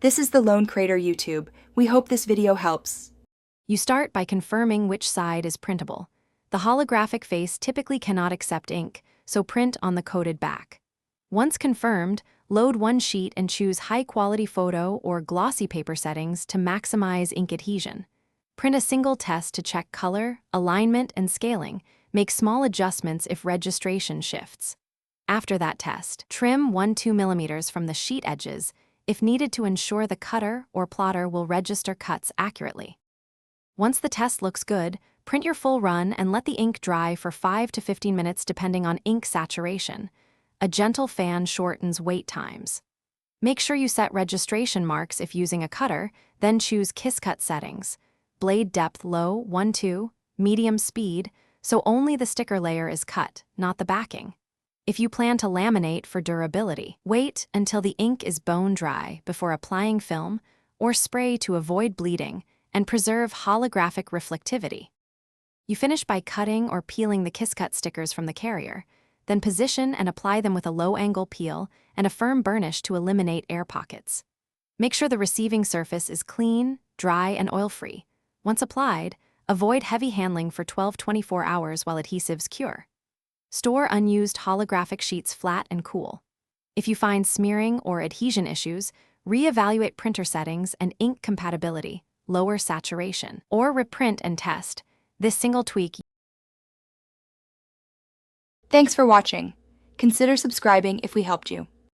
This is the Lone Crater YouTube. We hope this video helps. You start by confirming which side is printable. The holographic face typically cannot accept ink, so print on the coated back. Once confirmed, load one sheet and choose high-quality photo or glossy paper settings to maximize ink adhesion. Print a single test to check color, alignment, and scaling. Make small adjustments if registration shifts. After that test, trim 1-2 millimeters from the sheet edges if needed to ensure the cutter or plotter will register cuts accurately. Once the test looks good, print your full run and let the ink dry for 5 to 15 minutes depending on ink saturation. A gentle fan shortens wait times. Make sure you set registration marks if using a cutter, then choose Kiss Cut settings. Blade depth low, 1-2, medium speed, so only the sticker layer is cut, not the backing. If you plan to laminate for durability, wait until the ink is bone dry before applying film or spray to avoid bleeding and preserve holographic reflectivity. You finish by cutting or peeling the Kiss Cut stickers from the carrier, then position and apply them with a low-angle peel and a firm burnish to eliminate air pockets. Make sure the receiving surface is clean, dry, and oil-free. Once applied, avoid heavy handling for 12-24 hours while adhesives cure. Store unused holographic sheets flat and cool. If you find smearing or adhesion issues, re-evaluate printer settings and ink compatibility, lower saturation, or reprint and test. This single tweak. Thanks for watching. Consider subscribing if we helped you.